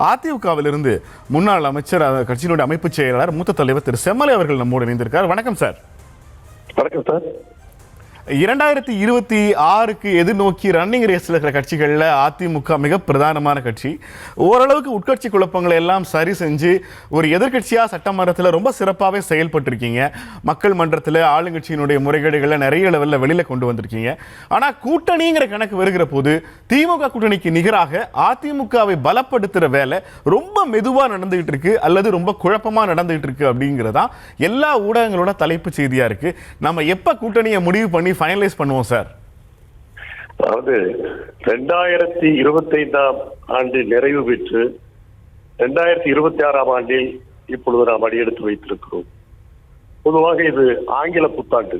அதிமுகவிலிருந்து முன்னாள் அமைச்சர், கட்சியினுடைய அமைப்பு செயலாளர், மூத்த தலைவர் திரு செம்மலை அவர்கள் நம்மோடு இணைந்திருக்கார். வணக்கம் சார். வணக்கம் சார். 2026க்கு எதிர்நோக்கி ரன்னிங் ரேஸில் இருக்கிற கட்சிகளில் அதிமுக மிக பிரதானமான கட்சி. ஓரளவுக்கு உட்கட்சி குழப்பங்களை எல்லாம் சரி செஞ்சு ஒரு எதிர்கட்சியாக சட்டமன்றத்தில் ரொம்ப சிறப்பாகவே செயல்பட்டிருக்கீங்க. மக்கள் மன்றத்தில் ஆளுங்கட்சியினுடைய முறைகேடுகளை நிறைய லெவலில் வெளியில் கொண்டு வந்திருக்கீங்க. ஆனால் கூட்டணிங்கிற கணக்கு வருகிற போது திமுக கூட்டணிக்கு நிகராக அதிமுகவை பலப்படுத்துகிற வேலை ரொம்ப மெதுவாக நடந்துகிட்டு இருக்கு, அல்லது ரொம்ப குழப்பமாக நடந்துகிட்டு இருக்கு அப்படிங்கிறதா எல்லா ஊடகங்களோட தலைப்பு செய்தியாக இருக்கு. நம்ம எப்போ கூட்டணியை முடிவு பண்ணி ஃபைனலைஸ் பண்ணுவோம் சார்? அதாவது 2025ஆம் ஆண்டு நிறைவு பெற்று 2026ஆம் ஆண்டில் இப்பொழுது நாம் அடியெடுத்து வைத்திருக்கிறோம். பொதுவாக இது ஆங்கில புத்தாண்டு.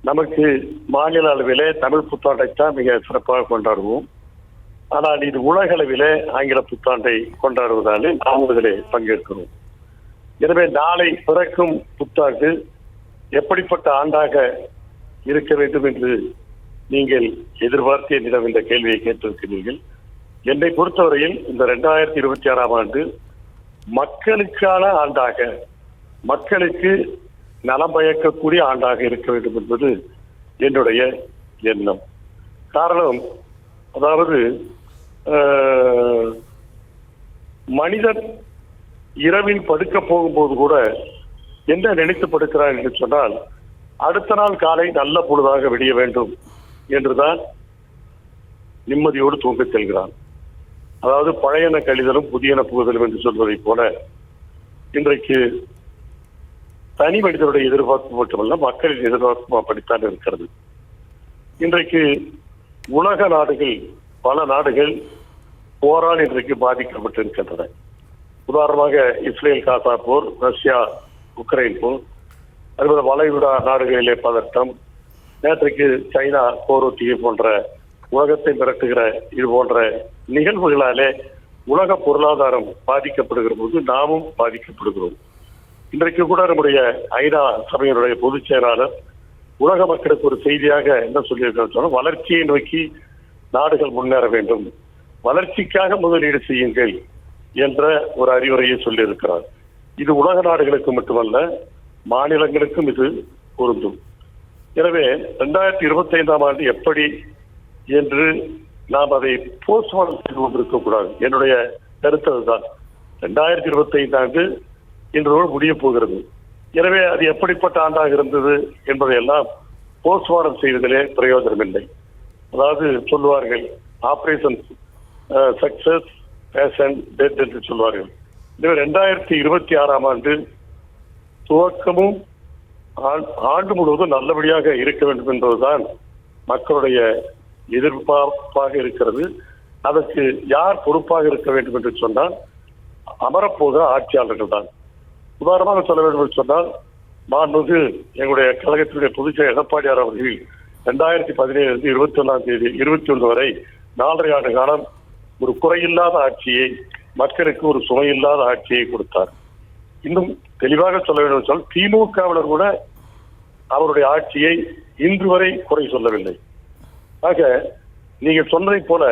நமக்கு மாநில அளவிலே தமிழ் புத்தாண்டைத்தான் மிக சிறப்பாக கொண்டாடுவோம். ஆனால் இது உலக அளவிலே ஆங்கில புத்தாண்டை கொண்டாடுவதாலே நாம் இதிலே பங்கேற்கிறோம். எனவே நாளை பிறக்கும் புத்தாண்டு எப்படிப்பட்ட ஆண்டாக இருக்க வேண்டும் என்று நீங்கள் எதிர்பார்த்து என்னிடம் இந்த கேள்வியை கேட்டிருக்கிறீர்கள். என்னை பொறுத்தவரையில் இந்த 2026ஆம் ஆண்டு மக்களுக்கான ஆண்டாக, மக்களுக்கு நலம் பயக்கக்கூடிய ஆண்டாக இருக்க வேண்டும் என்பது என்னுடைய எண்ணம். காரணம், அதாவது மனிதன் இரவில் படுக்க போகும்போது கூட என்ன நினைத்து படுக்கிறான் என்று சொன்னால், அடுத்த நாள் காலை நல்ல பொழுதாக விடிய வேண்டும் என்றுதான் நிம்மதியோடு தூங்க செல்கிறான். அதாவது பழையன கழிதலும் புதியன புகுதலும் என்று சொல்வதை போல இன்றைக்கு தனி மனிதனுடைய எதிர்பார்ப்பு மட்டுமல்ல, மக்களின் எதிர்பார்ப்பும் அப்படித்தான் இருக்கிறது. இன்றைக்கு உலக நாடுகள், பல நாடுகள் போரால் இன்றைக்கு பாதிக்கப்பட்டிருக்கின்றன. உதாரணமாக இஸ்ரேல் காசா போர், ரஷ்யா உக்ரைன் போர், அதுபோல வளைகுடா நாடுகளிலே பதட்டம், நேற்றைக்கு சைனா போர் ஒத்திகை போன்ற உலகத்தை மிரட்டுகிற இது போன்ற நிகழ்வுகளாலே உலக பொருளாதாரம் பாதிக்கப்படுகிற போது நாமும் பாதிக்கப்படுகிறோம். இன்றைக்கு கூட நம்முடைய ஐநா சபையினுடைய பொதுச் செயலாளர் உலக மக்களுக்கு ஒரு செய்தியாக என்ன சொல்லியிருக்கிறார், வளர்ச்சியை நோக்கி நாடுகள் முன்னேற வேண்டும், வளர்ச்சிக்காக முதலீடு செய்யுங்கள் என்ற ஒரு அறிவுரையை சொல்லியிருக்கிறார். இது உலக நாடுகளுக்கு மட்டுமல்ல, மாநிலங்களுக்கும் இது பொருந்தும். எனவே 2025ஆம் ஆண்டு எப்படி என்று நாம் அதை போஸ்ட்மார்டம் செய்து கொண்டிருக்கக்கூடாது. என்னுடைய கருத்து அதுதான். 2025 ஆண்டு இன்றோடு முடிய போகிறது. எனவே அது எப்படிப்பட்ட ஆண்டாக இருந்தது என்பதையெல்லாம் போஸ்ட்மார்டம் செய்வதிலே பிரயோஜனம் இல்லை. அதாவது சொல்லுவார்கள், ஆபரேஷன் சக்சஸ் பேஷன் டெத் என்று சொல்வார்கள். எனவே 2026ஆம் ஆண்டு துவக்கமும் ஆண்டு முழுவதும் நல்லபடியாக இருக்க வேண்டும் என்பதுதான் மக்களுடைய எதிர்பார்ப்பாக இருக்கிறது. அதற்கு யார் பொறுப்பாக இருக்க வேண்டும் என்று சொன்னால் அமரப்போகிற ஆட்சியாளர்கள் தான். உதாரணமாக சொல்ல வேண்டும் என்று சொன்னால், மாண்புமிகு எங்களுடைய கழகத்தினுடைய பொதுச்செயலர் எடப்பாடியார் அவர்கள் 2017 21ஆம் தேதி 21 வரை 4.5 ஆண்டு காலம் ஒரு குறையில்லாத ஆட்சியை, மக்களுக்கு ஒரு சுமையில்லாத ஆட்சியை கொடுத்தார். இன்னும் தெளிவாக சொல்ல வேண்டும் என்றால், திமுகவினர் கூட அவருடைய ஆட்சியை இன்று வரை குறை சொல்லவில்லை. ஆக நீங்கள் சொன்னதை போல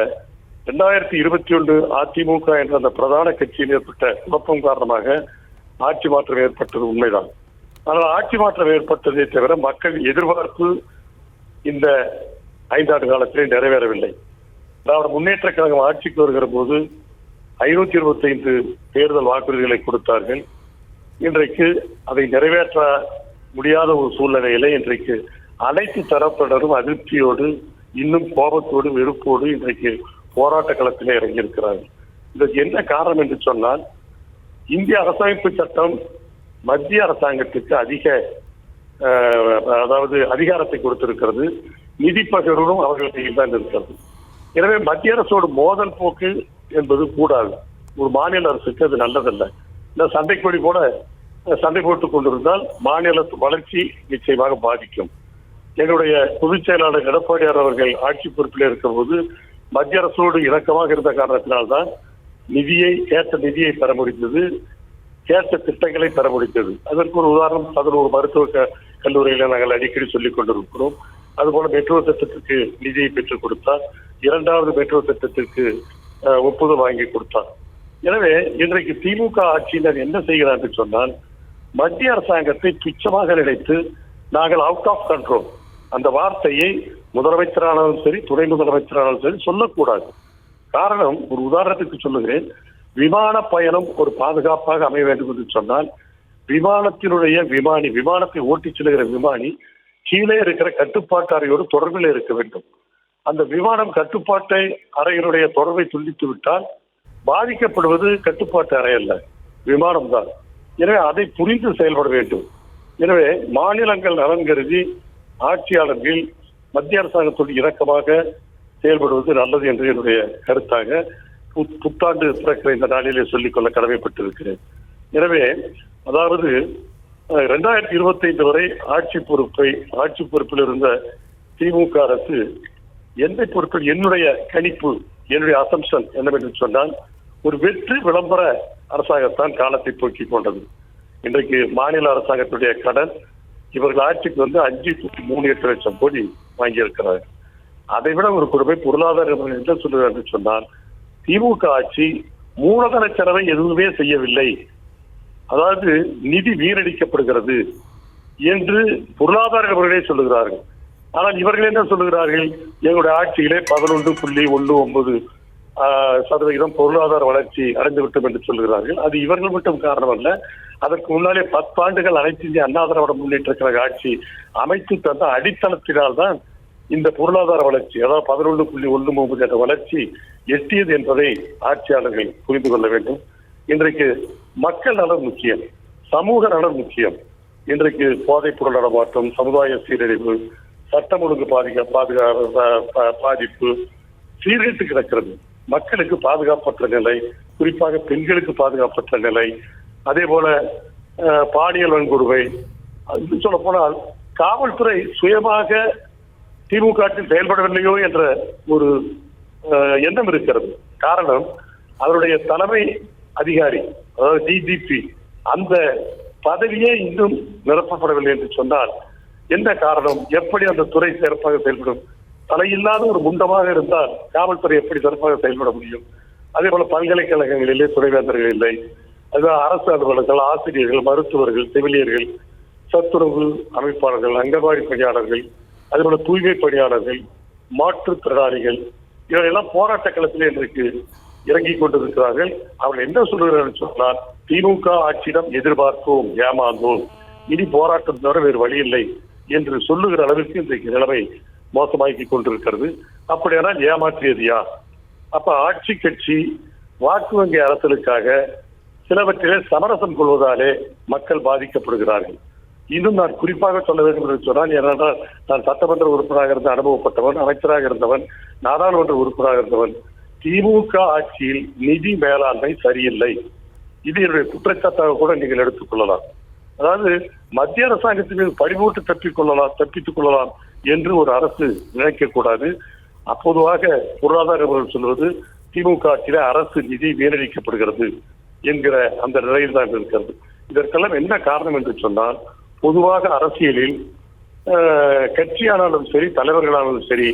2021 அதிமுக என்ற அந்த பிரதான கட்சியில் ஏற்பட்ட குழப்பம் காரணமாக ஆட்சி மாற்றம் ஏற்பட்டது உண்மைதான். ஆனால் ஆட்சி மாற்றம் ஏற்பட்டதை தவிர மக்கள் எதிர்பார்ப்பு இந்த 5 ஆண்டு காலத்திலே நிறைவேறவில்லை. திராவிட முன்னேற்ற கழகம் ஆட்சிக்கு வருகிற போது 525 தேர்தல் வாக்குறுதிகளை கொடுத்தார்கள். இன்றைக்கு அதை நிறைவேற்ற முடியாத ஒரு சூழ்நிலையில இன்றைக்கு அனைத்து தரப்பினரும் அதிருப்தியோடு, இன்னும் கோபத்தோடு, வெறுப்போடு இன்றைக்கு போராட்ட களத்திலே இறங்கியிருக்கிறார்கள். இதற்கு என்ன காரணம் என்று சொன்னால், இந்திய அரசமைப்பு சட்டம் மத்திய அரசாங்கத்திற்கு அதாவது அதிகாரத்தை கொடுத்திருக்கிறது. நிதி பகிர்வும் அவர்கள் கையில் தான் இருக்கிறது. எனவே மத்திய அரசோடு மோதல் போக்கு என்பது கூடாது. ஒரு மாநில அரசுக்கு அது நல்லதல்ல. இந்த சண்டைக்கொடி போல சண்டை போட்டுக் கொண்டிருந்தால் மாநில வளர்ச்சி நிச்சயமாக பாதிக்கும். எங்களுடைய பொதுச் செயலாளர் எடப்பாடியார் அவர்கள் ஆட்சி பொறுப்பில் இருக்கிற போது மத்திய அரசோடு இணக்கமாக இருந்த காரணத்தினால்தான் கேட்ட நிதியை பெற முடிந்தது, கேட்ட திட்டங்களை பெற முடிந்தது. அதற்கு ஒரு உதாரணம், 11 மருத்துவ கல்லூரிகளை நாங்கள் அடிக்கடி சொல்லிக் கொண்டிருக்கிறோம். அதுபோல மெட்ரோ திட்டத்திற்கு நிதியை பெற்றுக் கொடுத்தார். 2வது மெட்ரோ திட்டத்திற்கு ஒப்புதல் வாங்கி கொடுத்தார். எனவே இன்றைக்கு திமுக ஆட்சியினர் என்ன செய்கிறார் என்று சொன்னால், மத்திய அரசாங்கத்தை துச்சமாக நினைத்து நாங்கள் அவுட் ஆஃப் கண்ட்ரோல் அந்த வார்த்தையை முதலமைச்சரானாலும் சரி துணை முதலமைச்சரானாலும் சரி சொல்லக்கூடாது. காரணம், ஒரு உதாரணத்துக்கு சொல்லுகிறேன். விமான பயணம் ஒரு பாதுகாப்பாக அமைய வேண்டும் என்று சொன்னால் விமானத்தினுடைய விமானத்தை ஓட்டிச் செல்கிற விமானி கீழே இருக்கிற கட்டுப்பாட்டு அறையோடு தொடர்பில் இருக்க வேண்டும். அந்த விமானம் கட்டுப்பாட்டு அறையினுடைய தொடர்பை துண்டித்து விட்டால் பாதிக்கப்படுவது கட்டுப்பாட்டு அறை அல்ல, விமானம் தான். எனவே அதை புரிந்து செயல்பட வேண்டும். எனவே மாநிலங்கள் நலன் கருதி ஆட்சியாளர்கள் மத்திய அரசாங்கத்தோடு இணக்கமாக செயல்படுவது நல்லது என்று என்னுடைய கருத்தாக புத்தாண்டு பிறக்கிற இந்த நாளிலே சொல்லிக்கொள்ள கடமைப்பட்டிருக்கிறேன். எனவே அதாவது 2025 வரை ஆட்சி பொறுப்பில் இருந்த திமுக அரசு என்னை பொறுப்பில் என்னுடைய கணிப்பு, என்னுடைய அசம்ஷன் என்னவென்று சொன்னால், ஒரு வெற்றி விளம்பர அரசாங்கத்தான் காலத்தை போக்கிக் கொண்டது. இன்றைக்கு மாநில அரசாங்கத்துடைய கடன் இவர்கள் ஆட்சிக்கு வந்து 5.38 லட்சம் கோடி வாங்கியிருக்கிறார். அதை விட ஒரு கொடுமை பொருளாதார என்ன சொல்லுவது என்று சொன்னால், திமுக ஆட்சி மூலதன செலவை எதுவுமே செய்யவில்லை, அதாவது நிதி வீணடிக்கப்படுகிறது என்று பொருளாதார நிபுணர்களே சொல்லுகிறார்கள். ஆனால் இவர்கள் என்ன சொல்லுகிறார்கள், எங்களுடைய ஆட்சியிலே 11.19% பொருளாதார வளர்ச்சி அடைந்துவிட்டோம் என்று சொல்கிறார்கள். அது இவர்கள் மட்டும் காரணம் அல்ல. அதற்கு முன்னாலே 10 ஆண்டுகள் அனைத்து இந்திய அண்ணா திராவிட முன்னேற்ற கழக ஆட்சி அமைத்து தந்த அடித்தளத்தினால்தான் இந்த பொருளாதார வளர்ச்சி, அதாவது 11.19 என்ற வளர்ச்சி எட்டியது என்பதை ஆட்சியாளர்கள் புரிந்து கொள்ள வேண்டும். இன்றைக்கு மக்கள் நலன் முக்கியம், சமூக நலன் முக்கியம். இன்றைக்கு போதைப் பொருள் நடமாட்டம், சமுதாய சீரழிவு, சட்டம் ஒழுங்கு பாதிப்பு சீர்கெட்டு கிடக்கிறது. மக்களுக்கு பாதுகாப்பற்ற நிலை, குறிப்பாக பெண்களுக்கு பாதுகாப்பற்ற நிலை, அதே போல பாலியல் வன்கொடுமை. இன்னும் சொல்ல போனால் காவல்துறை சுயமாக திமுக செயல்படவில்லையோ என்ற ஒரு எண்ணம் இருக்கிறது. காரணம், அவருடைய தலைமை அதிகாரி, அதாவது டிஜிபி, அந்த பதவியே இன்னும் நிரப்பப்படவில்லை என்று சொன்னால் என்ன காரணம்? எப்படி அந்த துறை சிறப்பாக செயல்படும்? தலையில்லாத ஒரு முண்டமாக இருந்தால் காவல்துறை எப்படி சிறப்பாக செயல்பட முடியும்? அதே போல பல்கலைக்கழகங்களிலே துணைவேந்தர்கள் இல்லை, அதுதான் அரசு அலுவலர்கள், ஆசிரியர்கள், மருத்துவர்கள், செவிலியர்கள், சத்துணவு அமைப்பாளர்கள், அங்கன்வாடி பணியாளர்கள், அதே போல தூய்மை பணியாளர்கள், மாற்றுத்திறனாளிகள், இவரெல்லாம் போராட்ட களத்திலே இன்றைக்கு இறங்கி கொண்டிருக்கிறார்கள். அவர்கள் என்ன சொல்லுகிறார்கள் சொன்னால், திமுக ஆட்சியிடம் எதிர்பார்த்தோம், ஏமாந்தோம், இனி போராட்டம் தவிர வேறு வழி இல்லை என்று சொல்லுகிற அளவிற்கு இன்றைக்கு நிலைமை மோசமாக்கி கொண்டிருக்கிறது. அப்படியானால் ஏமாற்றியது யார்? அப்ப ஆட்சி கட்சி வாக்கு வங்கி அரசியலுக்காக சிலவற்றிலே சமரசம் கொள்வதாலே மக்கள் பாதிக்கப்படுகிறார்கள். இன்னும் நான் குறிப்பாக சொல்ல வேண்டும் என்று சொன்னால், ஏனென்றால் நான் சட்டமன்ற உறுப்பினராக இருந்த அனுபவப்பட்டவன், அமைச்சராக இருந்தவன், நாடாளுமன்ற உறுப்பினராக இருந்தவன். திமுக ஆட்சியில் நிதி மேலாண்மை சரியில்லை, இது என்னுடைய குற்றச்சாட்டாக கூட நீங்கள் எடுத்துக் கொள்ளலாம். அதாவது மத்திய அரசாங்கத்தின் மீது பறிபோட்டு தப்பித்துக் கொள்ளலாம் என்று ஒரு அரசு நினைக்கக்கூடாது. அப்போதுவாக பொருளாதார நிபுணர்கள் சொல்வது, திமுக ஆட்சியில அரசு நிதி வீணடிக்கப்படுகிறது என்கிற அந்த நிலையில் தான் இருக்கிறது. இதற்கெல்லாம் என்ன காரணம் என்று சொன்னால், பொதுவாக அரசியலில் கட்சியானாலும் சரி, தலைவர்களானாலும் சரி,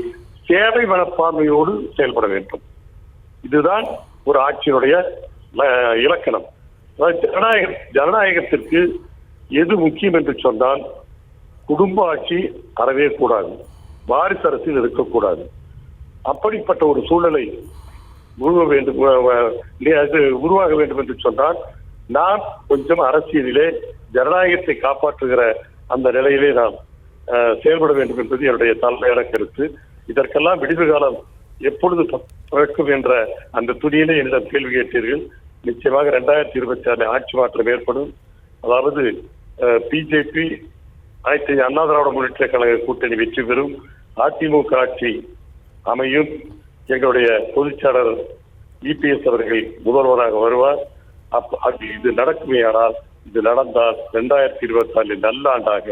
சேவை மனப்பான்மையோடு செயல்பட வேண்டும். இதுதான் ஒரு ஆட்சியினுடைய இலக்கணம். ஜனநாயகத்திற்கு எது முக்கியம் என்று சொன்னால், குடும்ப ஆட்சி அறவே கூடாது, வாரிசு அரசியல் இருக்கக்கூடாது. அப்படிப்பட்ட ஒரு சூழலை உருவாக வேண்டும் என்று சொன்னால், நாம் கொஞ்சம் அரசியலிலே ஜனநாயகத்தை காப்பாற்றுகிற அந்த நிலையிலே நாம் செயல்பட வேண்டும் என்பது என்னுடைய தலைமையான கருத்து. இதற்கெல்லாம் விடிவு காலம் எப்பொழுது பிறக்கும் என்ற அந்த துணியிலே என்னிடம் கேள்வி கேட்டீர்கள். நிச்சயமாக 2026 ஆட்சி மாற்றம் ஏற்படும். அதாவது பிஜேபி, அனைத்து அண்ணா திராவிட முன்னேற்ற கழக கூட்டணி வெற்றி பெறும், அதிமுக ஆட்சி அமையும், எங்களுடைய பொதுச்செயலாளர் இபிஎஸ் அவர்கள் முதல்வராக வருவார். இது நடக்குமேயானால், இது நடந்தால் 2024 நல்ல ஆண்டாக,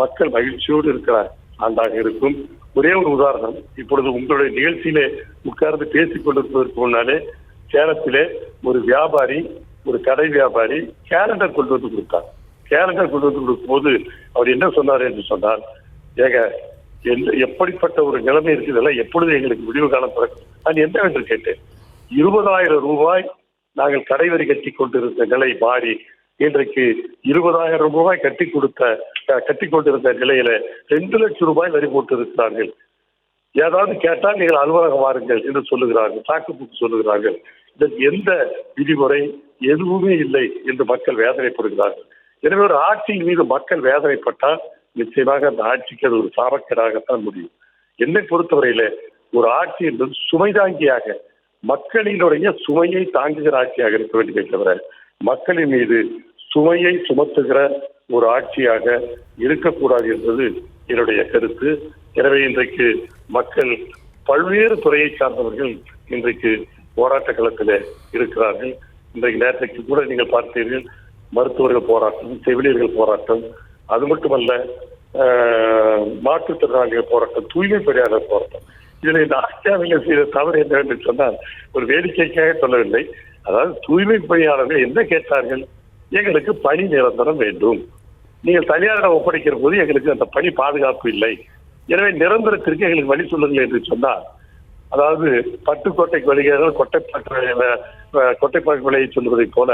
மக்கள் மகிழ்ச்சியோடு இருக்கிற ஆண்டாக இருக்கும். ஒரே ஒரு உதாரணம், இப்பொழுது உங்களுடைய நிகழ்ச்சியிலே உட்கார்ந்து பேசிக் கொண்டிருப்பதற்கு முன்னாலே சேலத்திலே ஒரு வியாபாரி, ஒரு கடை வியாபாரி கேலண்டர் கொண்டு வந்து கொடுத்தார். கேலண்டர் கொண்டு வந்து கொடுக்கும் போது அவர் என்ன சொன்னார் என்று சொன்னால், ஏங்க எப்படிப்பட்ட ஒரு நிலைமை இருக்குதுல்ல, எப்பொழுது எங்களுக்கு விடிவு காலம் பிறக்கும்? நான் என்னவென்று கேட்டேன். 20,000 ரூபாய் நாங்கள் கடைவரி கட்டி கொண்டிருந்த நிலை மாறி இன்றைக்கு 20,000 ரூபாய் கட்டி கொண்டிருந்த நிலையில 2 லட்சம் ரூபாய் வரி போட்டு இருக்கிறார்கள். ஏதாவது கேட்டால் நீங்கள் அலுவலகம் வாருங்கள் என்று சொல்லுகிறார்கள், சாக்குப்போக்கு சொல்லுகிறார்கள். இதற்கு எந்த விதிமுறை எதுவுமே இல்லை என்று மக்கள் வேதனைப்படுகிறார்கள். எனவே ஒரு ஆட்சியின் மீது மக்கள் வேதனைப்பட்டால் நிச்சயமாக அந்த ஆட்சிக்கு அது ஒரு சாபக்கேடாகத்தான் முடியும். என்னை பொறுத்தவரையில ஒரு ஆட்சி என்பது சுமை தாங்கியாக மக்களினுடைய சுமையை தாங்குகிற ஆட்சியாக இருக்க வேண்டுமே தவிர மக்களின் மீது சுமையை சுமத்துகிற ஒரு ஆட்சியாக இருக்கக்கூடாது என்பது என்னுடைய கருத்து. எனவே இன்றைக்கு மக்கள் பல்வேறு துறையை சார்ந்தவர்கள் இன்றைக்கு போராட்ட களத்தில் இருக்கிறார்கள். இன்றைக்கு நேரத்துக்கு கூட நீங்கள் பார்த்தீர்கள், மருத்துவர்கள் போராட்டம், செவிலியர்கள் போராட்டம், அது மட்டுமல்ல மாற்றுத்திறனாளிகள் போராட்டம், தூய்மை பணியாளர் போராட்டம். இதில் இந்த ஆட்சியாளர்கள் செய்த தவறு என்னவென்று சொன்னால் ஒரு வேடிக்கைக்காக சொல்லவில்லை. அதாவது தூய்மை பணியாளர்கள் என்ன கேட்டார்கள்? எங்களுக்கு பணி நிரந்தரம் வேண்டும். நீங்கள் தனியாரிடம் ஒப்படைக்கிற போது எங்களுக்கு அந்த பணி பாதுகாப்பு இல்லை, எனவே நிரந்தரத்திற்கு எங்களுக்கு வழி சொல்லுங்கள் என்று சொன்னார். அதாவது பட்டுக்கோட்டைக்கு வருகிறார்கள், கொட்டைப்பாக்கு விலையை சொல்வதை போல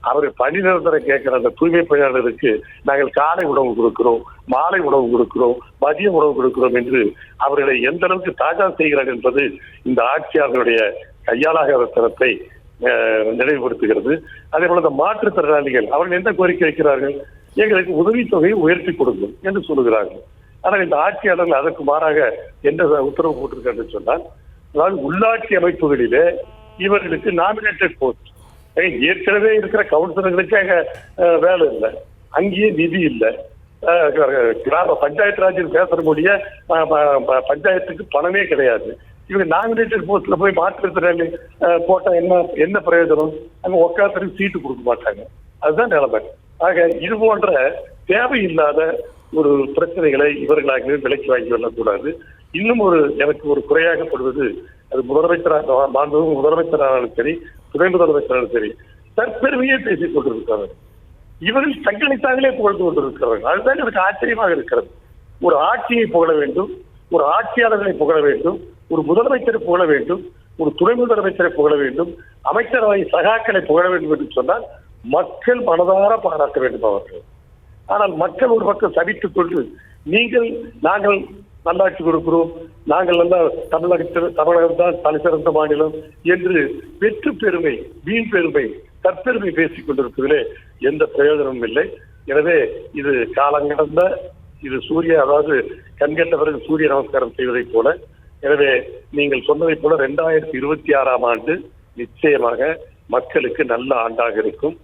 அவர் பணி நிரந்தரம் கேட்கிற அந்த தூய்மை பணியாளருக்கு நாங்கள் காலை உணவு கொடுக்கிறோம், மாலை உணவு கொடுக்கிறோம், மதிய உணவு கொடுக்கிறோம் என்று அவர்களை எந்த அளவுக்கு தாக்கல் செய்கிறார் என்பது இந்த ஆட்சியாளருடைய கையாளாக தரத்தை நினைவுபடுத்துகிறது. அதே போல இந்த மாற்றுத்திறனாளிகள் அவர்கள் என்ன கோரிக்கை வைக்கிறார்கள்? எங்களுக்கு உதவித்தொகையை உயர்த்தி கொடுக்கும் என்று சொல்லுகிறார்கள். ஆனால் இந்த ஆட்சியாளர்கள் அதற்கு மாறாக என்ன உத்தரவு போட்டிருக்காரு சொன்னால், அதாவது உள்ளாட்சி அமைப்புகளிலே இவர்களுக்கு நாமினேட்டட் போஸ்ட், ஏற்கனவே இருக்கிற கவுன்சிலர்களுக்கு அங்க வேலை இல்லை, அங்கேயே நிதி இல்லை, கிராம பஞ்சாயத்து ராஜில் பேசக்கூடிய பஞ்சாயத்துக்கு பணமே கிடையாது. இவங்க நாமினேட்டட் போஸ்ட்ல போய் மாற்றுத்திறனாளி போட்டா என்ன பிரயோஜனம்? அங்க உட்காந்துக்கு சீட்டு கொடுக்க மாட்டாங்க. அதுதான் நிலைமை. ஆக இது போன்ற தேவையில்லாத ஒரு பிரச்சனைகளை இவர்களாகவே விலைக்கு வாங்கி வரக்கூடாது. இன்னும் எனக்கு ஒரு குறையாகப்படுவது, அது முதலமைச்சரானாலும் சரி, துணை முதலமைச்சராலும் சரி, தற்பெருமையே பேசிக் கொண்டிருக்கிறார்கள். இவர்கள் தங்களைத்தாங்களே புகழ்ந்து கொண்டிருக்கிறார்கள். அதுதான் எனக்கு ஆச்சரியமாக இருக்கிறது. ஒரு ஆட்சியை புகழ வேண்டும், ஒரு ஆட்சியாளர்களை புகழ வேண்டும், ஒரு முதலமைச்சரை புகழ வேண்டும், ஒரு துணை முதலமைச்சரை புகழ வேண்டும், அமைச்சரவை சகாக்களை புகழ வேண்டும் என்று சொன்னால் மக்கள் மனதார பாராட்ட வேண்டும் அவர்கள். ஆனால் மக்கள் ஒரு பக்கம் சபித்துக் கொண்டு நாங்கள் நல்லாட்சி கொடுக்கிறோம், நாங்கள் நல்லா தமிழகம் தான் தலை சிறந்த மாநிலம் என்று வெற்று பெருமை, வீண் பெருமை, தற்பெருமை பேசிக் கொண்டிருப்பதிலே எந்த பிரயோஜனமும் இல்லை. எனவே இது காலங்கடந்த இது அதாவது கண்கட்ட பிறகு சூரிய நமஸ்காரம் செய்வதை போல. எனவே நீங்கள் சொன்னதை போல 2026ஆம் ஆண்டு நிச்சயமாக மக்களுக்கு நல்ல ஆண்டாக இருக்கும்.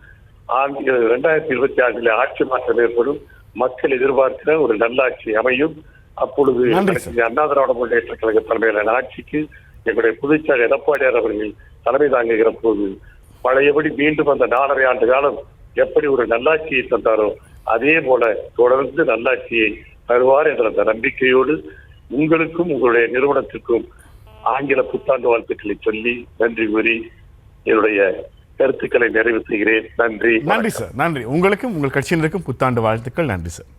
2026 ஆட்சி மாற்றம் ஏற்படும், மக்கள் எதிர்பார்க்கிற ஒரு நல்லாட்சி அமையும். அப்பொழுது அண்ணா திராவிட முன்னேற்ற கழக தலைமையிலான ஆட்சிக்கு எங்களுடைய பொதுச்செயலாளர் எடப்பாடியார் அவர்கள் தலைமை தாங்குகிற போது பழையபடி மீண்டும் அந்த 4.5 ஆண்டு காலம் எப்படி ஒரு நல்லாட்சியை தந்தாரோ அதே போல தொடர்ந்து நல்லாட்சியை தருவார் என்ற அந்த நம்பிக்கையோடு உங்களுக்கும் உங்களுடைய நிறுவனத்திற்கும் ஆங்கில புத்தாண்டு வாழ்த்துக்களை சொல்லி நன்றி கூறி என்னுடைய கருத்துக்களை நிறைவு செய்கிறேன். நன்றி. நன்றி சார். நன்றி. உங்களுக்கும் உங்கள் கட்சியினருக்கும் புத்தாண்டு வாழ்த்துக்கள். நன்றி சார்.